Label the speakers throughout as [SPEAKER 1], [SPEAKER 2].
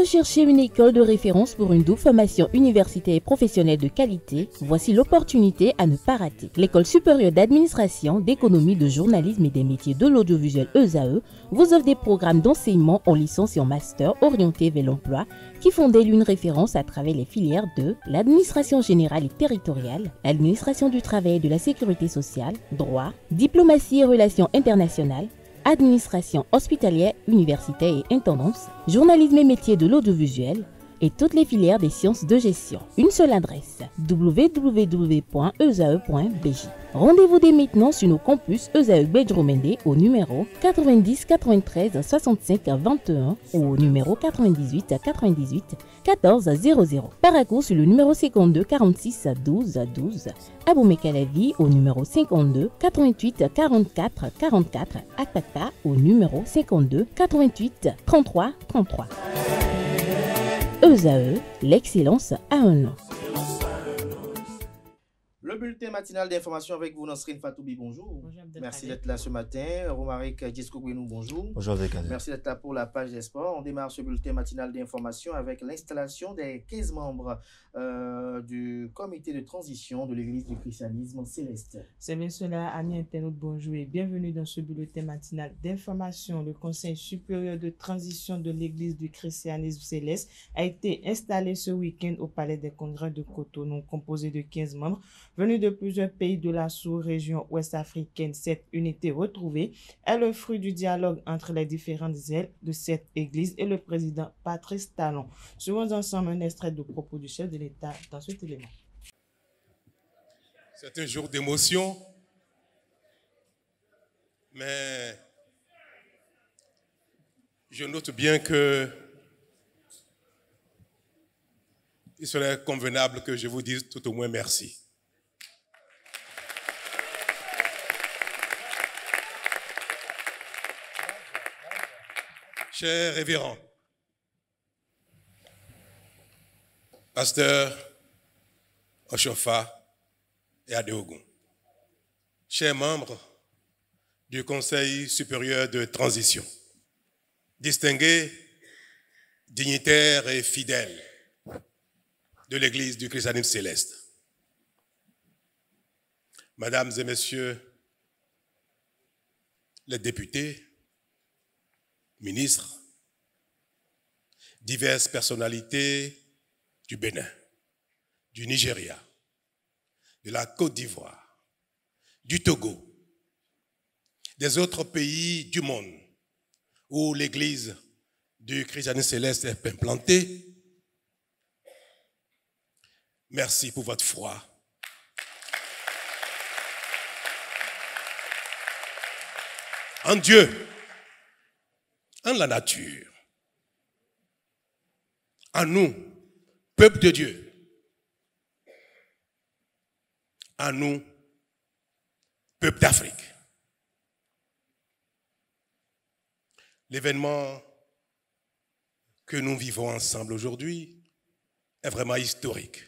[SPEAKER 1] recherchez une école de référence pour une double formation universitaire et professionnelle de qualité? Voici l'opportunité à ne pas rater. L'École supérieure d'administration, d'économie, de journalisme et des métiers de l'audiovisuel ESAE vous offre des programmes d'enseignement en licence et en master orientés vers l'emploi qui font d'elle une référence à travers les filières de l'administration générale et territoriale, l'administration du travail et de la sécurité sociale, droit, diplomatie et relations internationales, administration hospitalière, universitaire et intendance, journalisme et métiers de l'audiovisuel et toutes les filières des sciences de gestion. Une seule adresse, www.esae.bj. Rendez-vous dès maintenant sur nos campus ESAE Bedjromende au numéro 90 93 65 21 ou au numéro 98 98 14 00. Paracourt sur le numéro 52 46 12 12. Aboumé-Calavi au numéro 52 88 44 44. Akpakpa au numéro 52 88 33 33. ESAE, l'excellence à un nom.
[SPEAKER 2] Le bulletin matinal d'information avec vous, Nasrine Fatoubi, bonjour.
[SPEAKER 3] Bonjour.
[SPEAKER 2] Merci d'être là ce matin. Romaric Djesco Gwenou, bonjour.
[SPEAKER 4] Bonjour Abdelkader.
[SPEAKER 2] Merci d'être là pour la page des sports. On démarre ce bulletin matinal d'information avec l'installation des 15 membres du comité de transition de l'église du christianisme céleste.
[SPEAKER 3] C'est bien cela, amis internautes, bonjour et bienvenue dans ce bulletin matinal d'information. Le Conseil supérieur de transition de l'église du christianisme céleste a été installé ce week-end au Palais des Congrès de Cotonou, composé de 15 membres venus de plusieurs pays de la sous-région ouest-africaine. Cette unité retrouvée est le fruit du dialogue entre les différentes ailes de cette église et le président Patrice Talon. Suivons ensemble un extrait de propos du chef de l'État dans cet élément.
[SPEAKER 5] C'est un jour d'émotion, mais je note bien que il serait convenable que je vous dise tout au moins merci. Chers révérends, pasteur Oshofa et Adéogun, chers membres du Conseil supérieur de transition, distingués, dignitaires et fidèles de l'Église du christianisme céleste, mesdames et messieurs les députés, ministres, diverses personnalités du Bénin, du Nigeria, de la Côte d'Ivoire, du Togo, des autres pays du monde où l'Église du christianisme céleste est implantée. Merci pour votre foi. En Dieu, en la nature, en nous, peuple de Dieu, en nous, peuple d'Afrique. L'événement que nous vivons ensemble aujourd'hui est vraiment historique.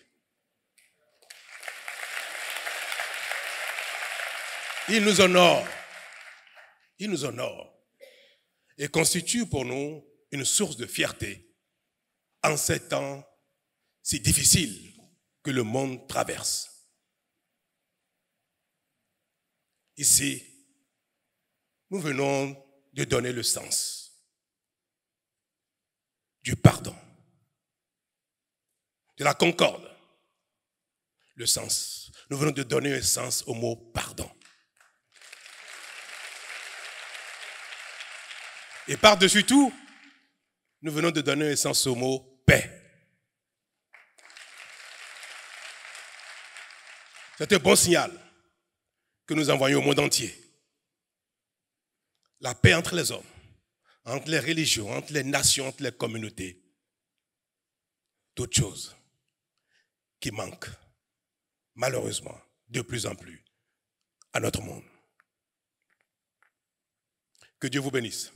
[SPEAKER 5] Il nous honore et constitue pour nous une source de fierté en ces temps si difficiles que le monde traverse. Ici, nous venons de donner le sens du pardon, de la concorde. Le sens. Nous venons de donner un sens au mot pardon. Et par-dessus tout, nous venons de donner un sens au mot paix. C'est un bon signal que nous envoyons au monde entier. La paix entre les hommes, entre les religions, entre les nations, entre les communautés. D'autres choses qui manquent, malheureusement, de plus en plus à notre monde. Que Dieu vous bénisse.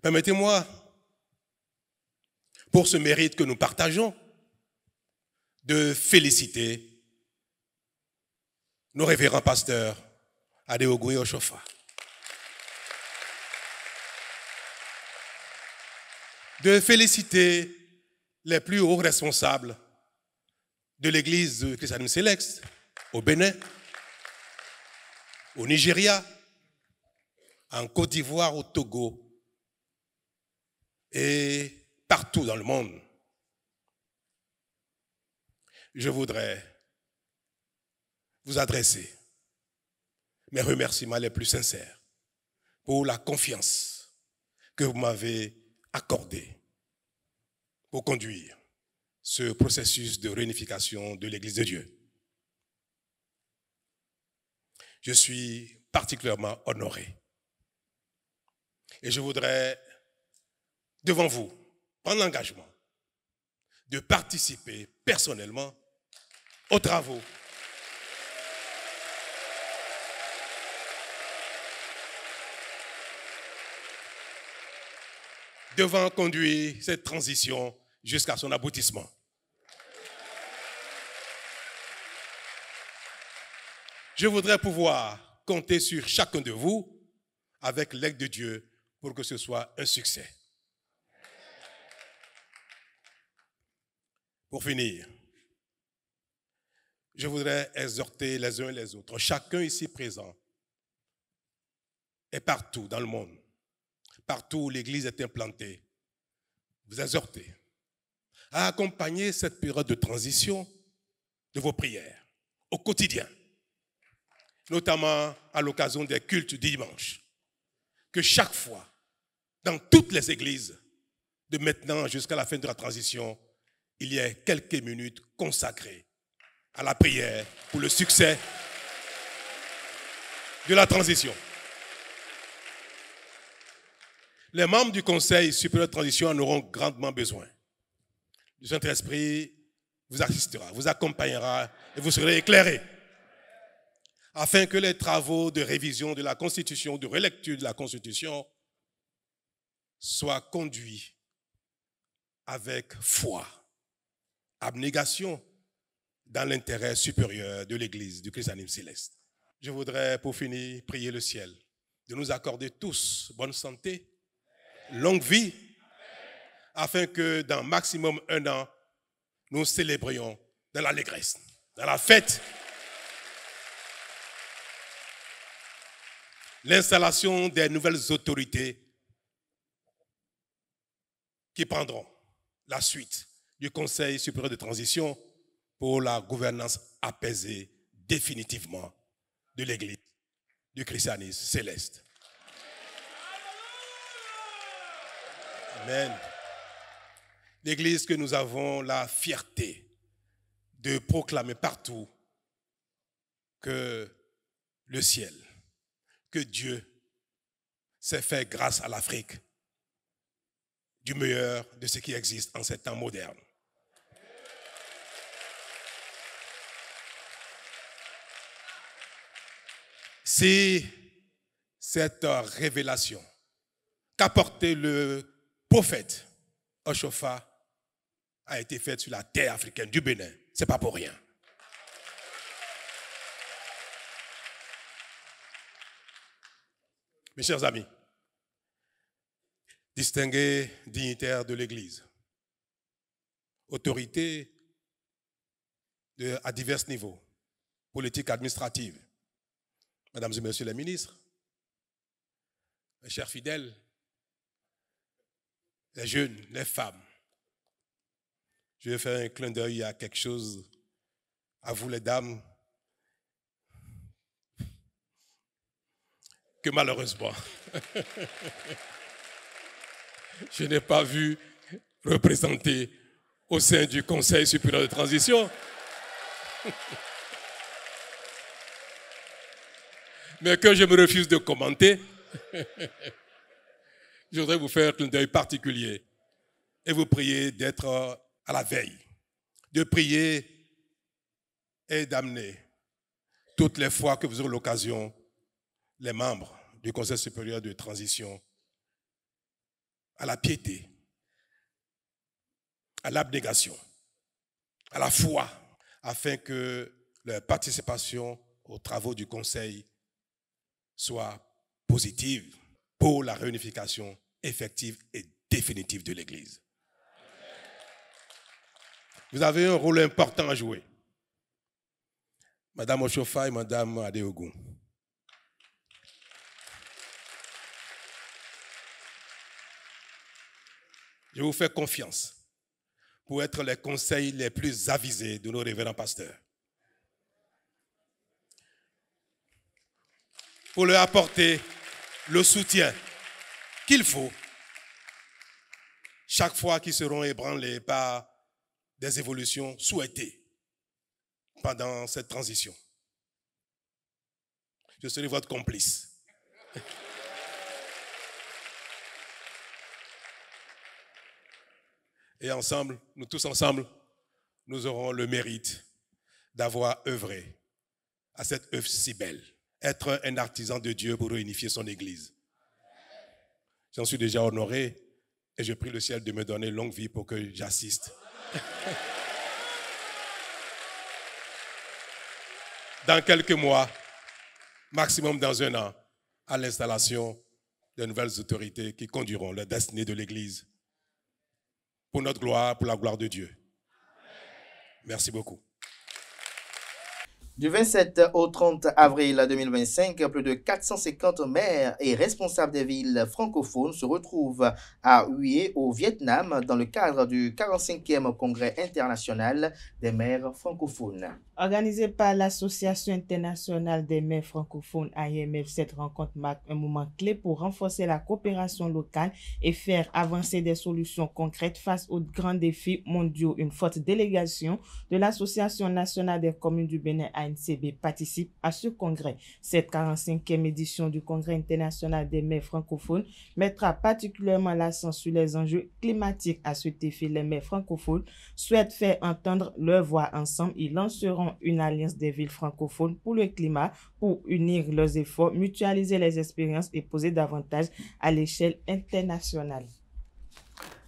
[SPEAKER 5] Permettez-moi, pour ce mérite que nous partageons, de féliciter nos révérends pasteurs Adéogun et Oshofa. de féliciter les plus hauts responsables de l'Église du christianisme céleste au Bénin, au Nigeria, en Côte d'Ivoire, au Togo et partout dans le monde. Je voudrais vous adresser mes remerciements les plus sincères pour la confiance que vous m'avez accordée pour conduire ce processus de réunification de l'Église de Dieu. Je suis particulièrement honoré. Et je voudrais, devant vous, prendre l'engagement de participer personnellement aux travaux devant conduire cette transition jusqu'à son aboutissement. Je voudrais pouvoir compter sur chacun de vous avec l'aide de Dieu pour que ce soit un succès. Pour finir, je voudrais exhorter les uns et les autres, chacun ici présent et partout dans le monde, partout où l'Église est implantée, vous exhorter à accompagner cette période de transition de vos prières au quotidien, notamment à l'occasion des cultes du dimanche. Que chaque fois, dans toutes les églises, de maintenant jusqu'à la fin de la transition, il y ait quelques minutes consacrées à la prière pour le succès de la transition. Les membres du Conseil supérieur de transition en auront grandement besoin. Le Saint-Esprit vous assistera, vous accompagnera et vous serez éclairés afin que les travaux de révision de la Constitution, de relecture de la Constitution soient conduits avec foi, abnégation dans l'intérêt supérieur de l'Église du christianisme céleste. Je voudrais, pour finir, prier le ciel de nous accorder tous bonne santé, longue vie, afin que dans maximum 1 an, nous célébrions dans l'allégresse, dans la fête, l'installation des nouvelles autorités qui prendront la suite du Conseil supérieur de transition pour la gouvernance apaisée définitivement de l'Église du christianisme céleste. Amen. L'Église que nous avons la fierté de proclamer partout que le ciel, que Dieu s'est fait grâce à l'Afrique du meilleur de ce qui existe en ces temps modernes. C'est cette révélation qu'apportait le prophète Oshofa a été faite sur la terre africaine du Bénin. Ce n'est pas pour rien. Mes chers amis, distingués dignitaires de l'Église, autorités à divers niveaux, politiques, administratives, mesdames et messieurs les ministres, mes chers fidèles, les jeunes, les femmes, je vais faire un clin d'œil à quelque chose, à vous les dames, que malheureusement, je n'ai pas vu représenter au sein du Conseil supérieur de transition. Mais que je me refuse de commenter, je voudrais vous faire un clin d'œil particulier et vous prier d'être à la veille, de prier et d'amener toutes les fois que vous aurez l'occasion les membres du Conseil supérieur de transition à la piété, à l'abnégation, à la foi, afin que leur participation aux travaux du Conseil soit positive pour la réunification effective et définitive de l'Église. Vous avez un rôle important à jouer. Madame Oshofa et Madame Adeogun. Je vous fais confiance pour être les conseils les plus avisés de nos révérends pasteurs. Pour leur apporter le soutien qu'il faut chaque fois qu'ils seront ébranlés par des évolutions souhaitées pendant cette transition. Je serai votre complice. Et ensemble, nous tous ensemble, nous aurons le mérite d'avoir œuvré à cette œuvre si belle. Être un artisan de Dieu pour réunifier son Église. J'en suis déjà honoré et je prie le ciel de me donner longue vie pour que j'assiste. Dans quelques mois, maximum dans 1 an, à l'installation de nouvelles autorités qui conduiront la destinée de l'Église pour notre gloire, pour la gloire de Dieu. Merci beaucoup.
[SPEAKER 2] Du 27 au 30 avril 2025, plus de 450 maires et responsables des villes francophones se retrouvent à Hue au Vietnam dans le cadre du 45e Congrès international des maires francophones.
[SPEAKER 3] Organisée par l'Association internationale des maires francophones AIMF, cette rencontre marque un moment clé pour renforcer la coopération locale et faire avancer des solutions concrètes face aux grands défis mondiaux. Une forte délégation de l'Association nationale des communes du Bénin ANCB participe à ce congrès. Cette 45e édition du Congrès international des maires francophones mettra particulièrement l'accent sur les enjeux climatiques. À cet effet, les maires francophones souhaitent faire entendre leur voix ensemble. Ils lanceront une alliance des villes francophones pour le climat, pour unir leurs efforts, mutualiser les expériences et poser davantage à l'échelle internationale.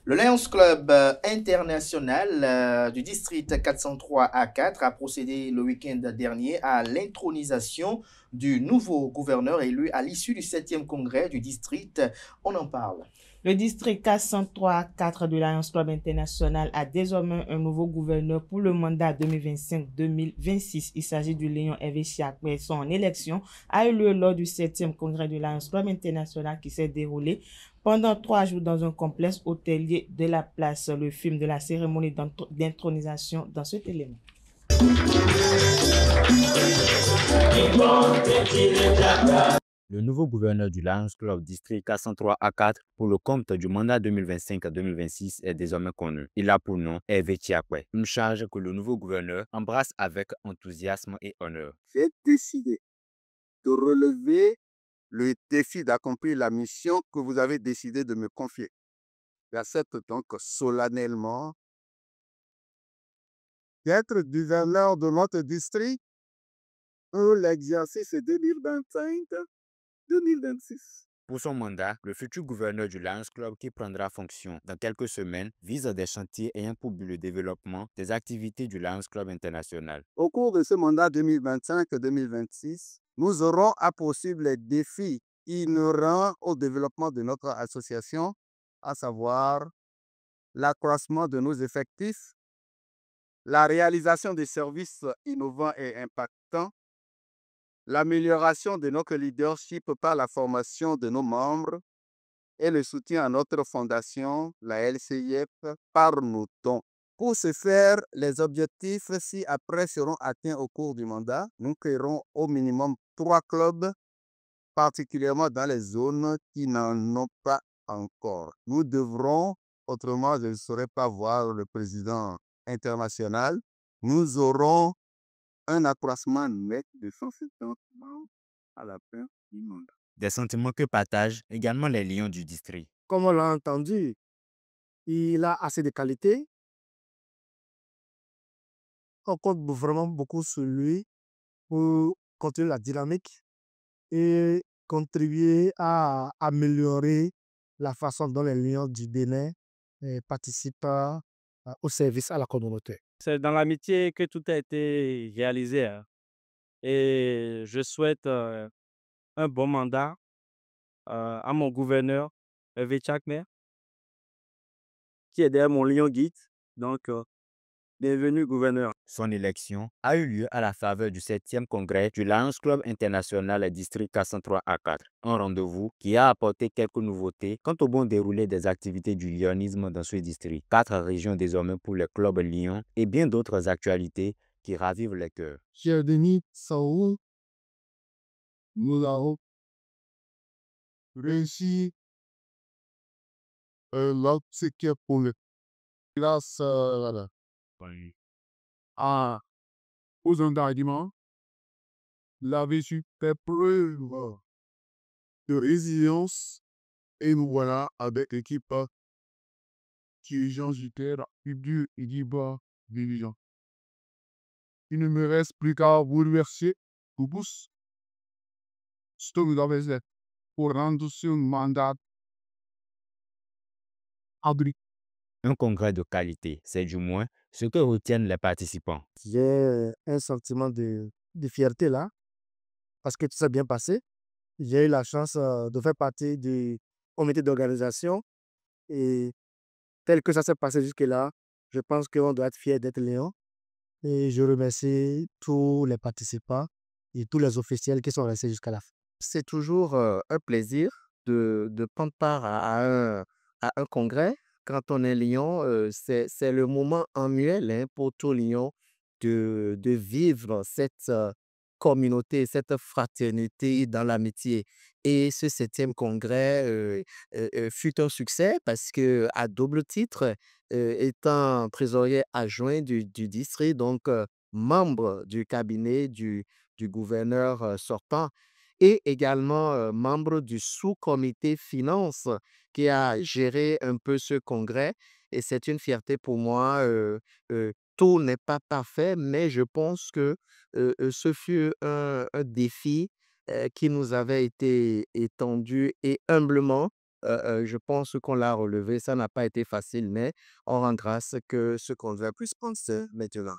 [SPEAKER 2] Le Lions Club international du district 403 A4 a procédé le week-end dernier à l'intronisation du nouveau gouverneur élu à l'issue du 7e congrès du district. On en parle.
[SPEAKER 3] Le district 403-4 du Lions Club International a désormais un nouveau gouverneur pour le mandat 2025-2026. Il s'agit du Léon Hervé Chiakwe. Son élection a eu lieu lors du 7e congrès du Lions Club International qui s'est déroulé pendant 3 jours dans un complexe hôtelier de la place. Le film de la cérémonie d'intronisation dans cet élément.
[SPEAKER 4] Le nouveau gouverneur du Lions Club District 403A4 pour le compte du mandat 2025-2026 est désormais connu. Il a pour nom Hervé Chiakwe, une charge que le nouveau gouverneur embrasse avec enthousiasme et honneur.
[SPEAKER 6] J'ai décidé de relever le défi d'accomplir la mission que vous avez décidé de me confier. J'accepte donc solennellement d'être gouverneur de notre district pour l'exercice 2025-2026.
[SPEAKER 4] Pour son mandat, le futur gouverneur du Lions Club qui prendra fonction dans quelques semaines vise des chantiers ayant pour but le développement des activités du Lions Club International.
[SPEAKER 6] Au cours de ce mandat 2025-2026, nous aurons à poursuivre les défis inhérents au développement de notre association, à savoir l'accroissement de nos effectifs, la réalisation des services innovants et impactants, l'amélioration de notre leadership par la formation de nos membres et le soutien à notre fondation, la LCIF, par nos dons. Pour ce faire, les objectifs ci-après seront atteints au cours du mandat. Nous créerons au minimum 3 clubs, particulièrement dans les zones qui n'en ont pas encore. Nous devrons, autrement je ne saurais pas voir le président international, nous aurons un accroissement net de 170 membres à la fin du mandat.
[SPEAKER 4] Des sentiments que partagent également les Lions du district.
[SPEAKER 7] Comme on l'a entendu, il a assez de qualité. On compte vraiment beaucoup sur lui pour continuer la dynamique et contribuer à améliorer la façon dont les Lions du Bénin participent au service à la communauté.
[SPEAKER 8] C'est dans l'amitié que tout a été réalisé. Et je souhaite un bon mandat à mon gouverneur, Hervé Chiakwe. qui est derrière mon lion guide. Donc, bienvenue, gouverneur.
[SPEAKER 4] Son élection a eu lieu à la faveur du 7e congrès du Lions Club International District 403A4, un rendez-vous qui a apporté quelques nouveautés quant au bon déroulé des activités du lyonisme dans ce district. 4 régions désormais pour le club Lyon et bien d'autres actualités qui ravivent les cœurs.
[SPEAKER 7] Cher Denis Saoul, nous avons réussi l'objectif pour le grâce aux engagements, l'avait su faire preuve de résilience et nous voilà avec l'équipe dirigeant Jupiter, dur et libre dirigeant. Il ne me reste plus qu'à vous remercier pour tous ce que vous avez fait pour rendre ce mandat abri.
[SPEAKER 4] Un congrès de qualité, c'est du moins ce que retiennent les participants.
[SPEAKER 7] J'ai un sentiment de fierté là, parce que tout s'est bien passé. J'ai eu la chance de faire partie du comité d'organisation et tel que ça s'est passé jusque-là, je pense qu'on doit être fier d'être Léon. Et je remercie tous les participants et tous les officiels qui sont restés jusqu'à la fin.
[SPEAKER 6] C'est toujours un plaisir de prendre part à un congrès. Quand on est Lyon, c'est le moment annuel pour tout Lyon de vivre cette communauté, cette fraternité dans l'amitié. Et ce 7e congrès fut un succès parce que à double titre, étant trésorier adjoint du district, donc membre du cabinet du gouverneur sortant, et également membre du sous-comité finances qui a géré un peu ce congrès. Et c'est une fierté pour moi. Tout n'est pas parfait, mais je pense que ce fut un défi qui nous avait été étendu et humblement. Je pense qu'on l'a relevé. Ça n'a pas été facile, mais on rend grâce que ce congrès puisse prendre maintenant.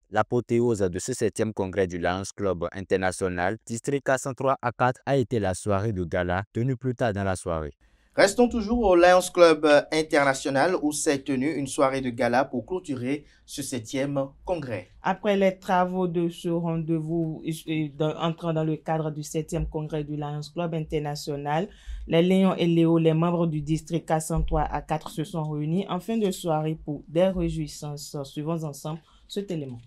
[SPEAKER 4] L'apothéose de ce 7e congrès du Lions Club International District 403A4 a été la soirée de gala tenue plus tard dans la soirée.
[SPEAKER 2] Restons toujours au Lions Club International où s'est tenue une soirée de gala pour clôturer ce 7e congrès.
[SPEAKER 3] Après les travaux de ce rendez-vous entrant dans le cadre du 7e congrès du Lions Club International, les Lions et Léo, les membres du district 403A4 se sont réunis en fin de soirée pour des réjouissances. Suivons ensemble cet élément.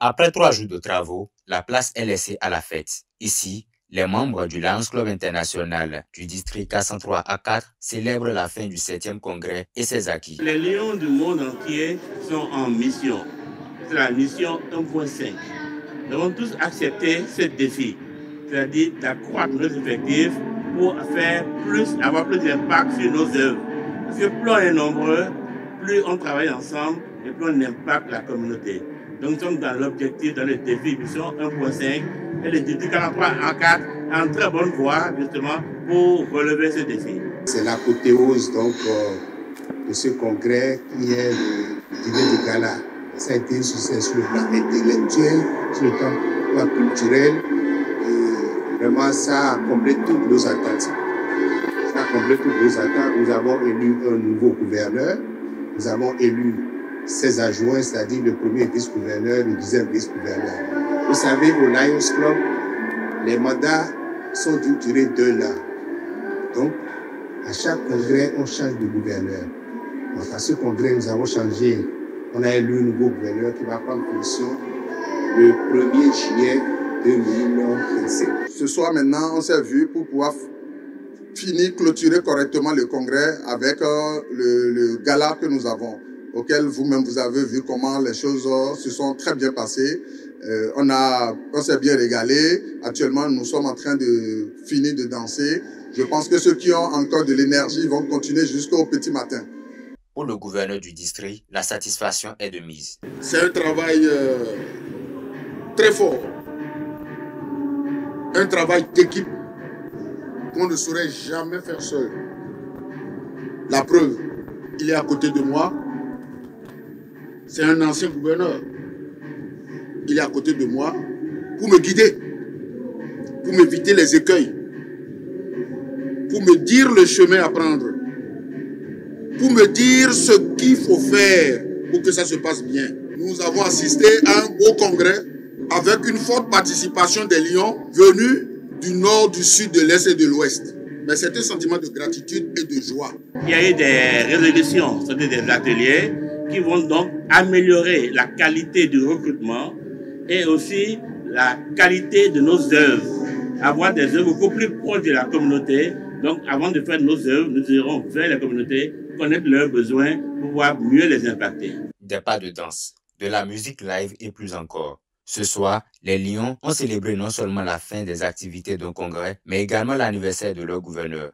[SPEAKER 4] Après 3 jours de travaux, la place est laissée à la fête. Ici, les membres du Lions Club International du district 403A4 célèbrent la fin du 7e congrès et ses acquis.
[SPEAKER 9] Les Lions du monde entier sont en mission. C'est la mission 1.5. Nous avons tous accepté ce défi, c'est-à-dire d'accroître nos effectifs pour avoir plus d'impact sur nos œuvres. Parce que plus on est nombreux, plus on travaille ensemble et plus on impacte la communauté. Donc nous sommes dans l'objectif, dans le défi mission 1.5 et le district 43A4 en très bonne voie justement pour relever ce défi.
[SPEAKER 10] C'est l'apothéose donc de ce congrès qui est le dîner de gala. Ça a été un succès sur le plan intellectuel, sur le plan culturel. Et vraiment, ça a comblé toutes nos attentes. Nous avons élu un nouveau gouverneur. Nous avons élu 16 adjoints, c'est-à-dire le premier vice-gouverneur, le 10e vice-gouverneur. Vous savez, au Lions Club, les mandats sont d'une durée de 1 an. Donc, à chaque congrès, on change de gouverneur. Donc, à ce congrès, nous avons changé. On a élu un nouveau gouverneur qui va prendre fonction le 1er juillet 2025.
[SPEAKER 11] Ce soir, maintenant, on s'est vu pour pouvoir clôturer correctement le congrès avec le gala que nous avons, auquel vous-même vous avez vu comment les choses se sont très bien passées. On s'est bien régalé. Actuellement, nous sommes en train de finir de danser. Je pense que ceux qui ont encore de l'énergie vont continuer jusqu'au petit matin.
[SPEAKER 4] Pour le gouverneur du district, la satisfaction est de mise.
[SPEAKER 11] C'est un travail très fort. Un travail d'équipe qu'on ne saurait jamais faire seul. La preuve, il est à côté de moi. C'est un ancien gouverneur. Il est à côté de moi pour me guider, pour m'éviter les écueils. pour me dire le chemin à prendre, pour me dire ce qu'il faut faire pour que ça se passe bien. Nous avons assisté à un beau congrès avec une forte participation des Lions venus du nord, du sud, de l'est et de l'ouest. Mais c'est un sentiment de gratitude et de joie.
[SPEAKER 9] Il y a eu des résolutions, c'est-à-dire des ateliers qui vont donc améliorer la qualité du recrutement et aussi la qualité de nos œuvres. Avoir des œuvres beaucoup plus proches de la communauté. Donc, avant de faire nos œuvres, nous irons vers la communauté, connaître leurs besoins pour pouvoir mieux les impacter.
[SPEAKER 4] Des pas de danse, de la musique live et plus encore. Ce soir, les Lions ont célébré non seulement la fin des activités d'un congrès, mais également l'anniversaire de leur gouverneur.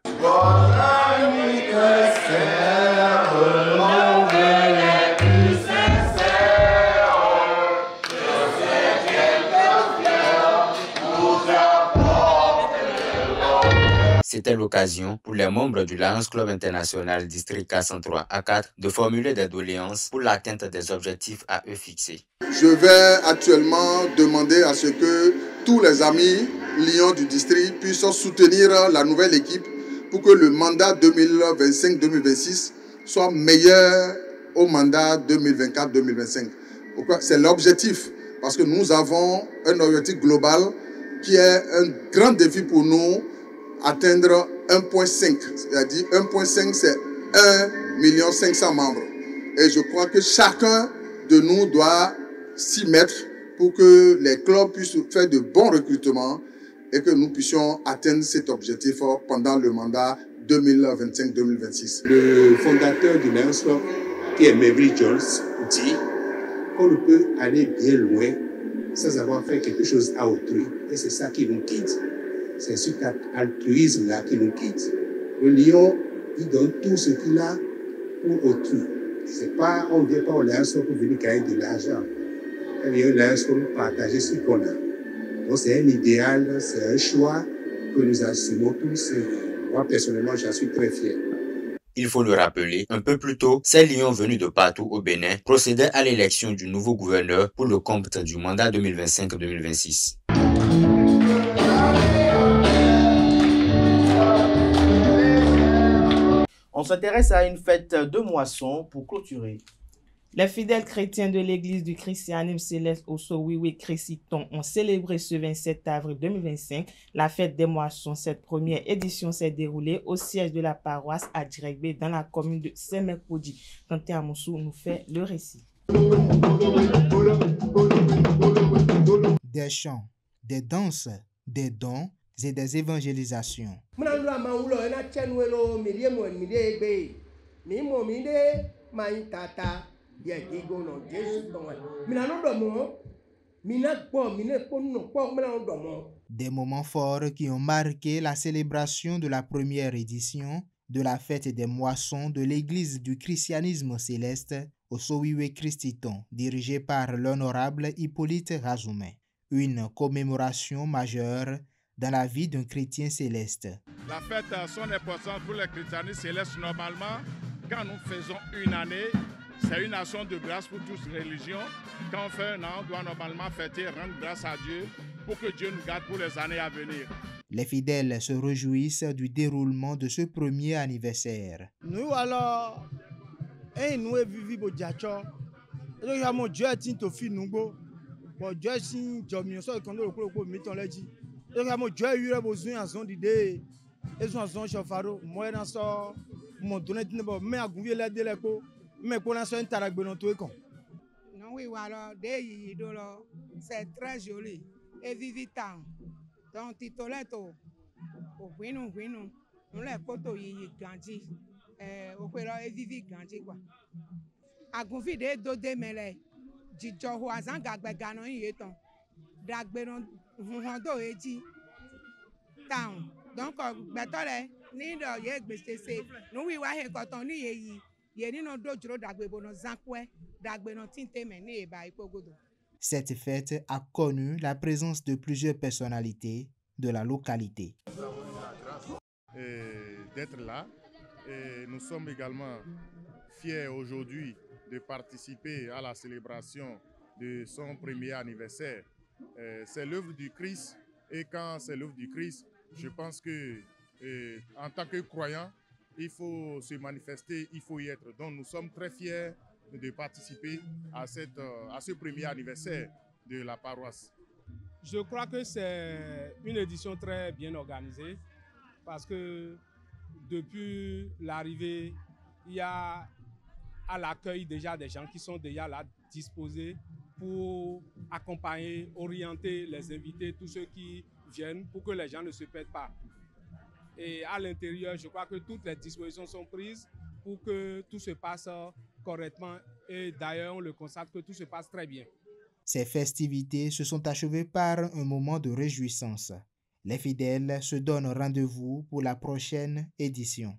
[SPEAKER 4] C'était l'occasion pour les membres du Lions Club International District 403 A4 de formuler des doléances pour l'atteinte des objectifs à eux fixés.
[SPEAKER 11] Je vais actuellement demander à ce que tous les amis Lions du district puissent soutenir la nouvelle équipe pour que le mandat 2025-2026 soit meilleur au mandat 2024-2025. C'est l'objectif, parce que nous avons un objectif global qui est un grand défi pour nous, atteindre 1,5. C'est-à-dire 1,5, c'est 1 500 000 membres. Et je crois que chacun de nous doit s'y mettre pour que les clubs puissent faire de bons recrutements et que nous puissions atteindre cet objectif pendant le mandat 2025-2026.
[SPEAKER 10] Le fondateur du Lions Club, qui est Maverick Jones, dit qu'on ne peut aller bien loin sans avoir fait quelque chose à autrui. Et c'est ça qui nous quitte. C'est cet altruisme-là qui nous quitte. Le lion, il donne tout ce qu'il a pour autrui. C'est pas, on ne vient pas au Lions Club pour venir gagner de l'argent. On vient au Lions Club pour partager ce qu'on a. Donc c'est un idéal, c'est un choix que nous assumons tous. Moi, personnellement, j'en suis très fier.
[SPEAKER 4] Il faut le rappeler, un peu plus tôt, ces Lions venus de partout au Bénin procédaient à l'élection du nouveau gouverneur pour le compte du mandat 2025-2026.
[SPEAKER 2] On s'intéresse à une fête de moisson pour clôturer.
[SPEAKER 3] Les fidèles chrétiens de l'église du Christianisme Céleste au Sowiwe Créciton ont célébré ce 27 avril 2025 la fête des moissons. Cette première édition s'est déroulée au siège de la paroisse à Djiregbé dans la commune de Saint-Mercredi. Kanté Amoussou nous fait le récit.
[SPEAKER 12] Des chants, des danses, des dons et des évangélisations. Des moments forts qui ont marqué la célébration de la première édition de la fête des moissons de l'église du christianisme céleste au Sowiwe Créciton, dirigée par l'honorable Hippolyte Razoumen. Une commémoration majeure dans la vie d'un chrétien céleste.
[SPEAKER 13] La fête a son importance pour les christianistes célestes. Normalement, quand nous faisons une année, c'est une action de grâce pour toutes les religions. Quand on fait un an, on doit normalement fêter, rendre grâce à Dieu pour que Dieu nous garde pour les années à venir.
[SPEAKER 12] Les fidèles se réjouissent du déroulement de ce premier anniversaire.
[SPEAKER 14] Nous alors, nous vivons au Djacho. Nous avons Dieu qui nous fait nous. Dieu qui nous fait nous. Donc, Dieu a eu besoin de son idée. Et son chauffard, moi, dans ça, mon donné de ne mais à gouverner la déléco, mais pour l'instant, un tarag benon tout est con.
[SPEAKER 15] Non, oui, voilà, c'est très joli et vivitant. Donc, titoleto, au guinou, nous les potos y grandit, au péro et vivi grandit quoi. À gouverner de mêlés, Djijo Hoazan Gagbeganon y est on. Dragbenon. Donc, ni do ye gbese no wi wa he koton ni ye ni no dojuro dagbe bono zankwe dagbe no tinte me ni ba ipogodo.
[SPEAKER 12] Cette fête a connu la présence de plusieurs personnalités de la localité.
[SPEAKER 13] D'être là, et nous sommes également fiers aujourd'hui de participer à la célébration de son premier anniversaire. C'est l'œuvre du Christ, et quand c'est l'œuvre du Christ, je pense que Et en tant que croyant, il faut se manifester, il faut y être. Donc nous sommes très fiers de participer à ce premier anniversaire de la paroisse.
[SPEAKER 16] Je crois que c'est une édition très bien organisée parce que depuis l'arrivée, il y a à l'accueil déjà des gens qui sont déjà là disposés pour accompagner, orienter les invités, tous ceux qui viennent pour que les gens ne se perdent pas. Et à l'intérieur, je crois que toutes les dispositions sont prises pour que tout se passe correctement. Et d'ailleurs, on le constate que tout se passe très bien.
[SPEAKER 12] Ces festivités se sont achevées par un moment de réjouissance. Les fidèles se donnent rendez-vous pour la prochaine édition.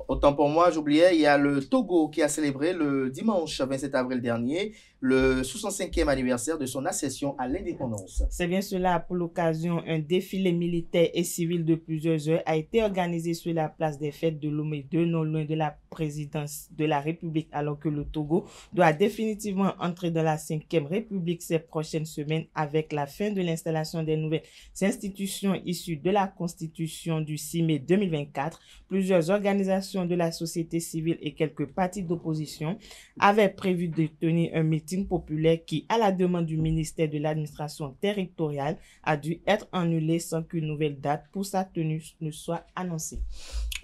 [SPEAKER 2] Autant pour moi, j'oubliais, il y a le Togo qui a célébré le dimanche 27 avril dernier le 65e anniversaire de son accession à l'indépendance.
[SPEAKER 3] C'est bien cela. Pour l'occasion, un défilé militaire et civil de plusieurs heures a été organisé sur la place des fêtes de Lomé 2, non loin de la présidence de la République, alors que le Togo doit définitivement entrer dans la 5e République ces prochaines semaines avec la fin de l'installation des nouvelles institutions issues de la Constitution du 6 mai 2024. Plusieurs organisations de la société civile et quelques partis d'opposition avaient prévu de tenir un meeting populaire qui, à la demande du ministère de l'administration territoriale, a dû être annulé sans qu'une nouvelle date pour sa tenue ne soit annoncée.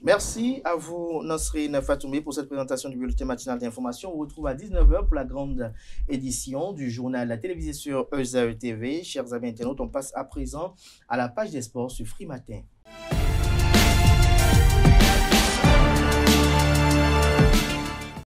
[SPEAKER 2] Merci à vous, Nasrine Fatoumé, pour cette présentation du bulletin matinal d'information. On vous retrouve à 19h pour la grande édition du journal télévisé sur EZAE TV. Chers amis internautes, on passe à présent à la page des sports sur Free Matin.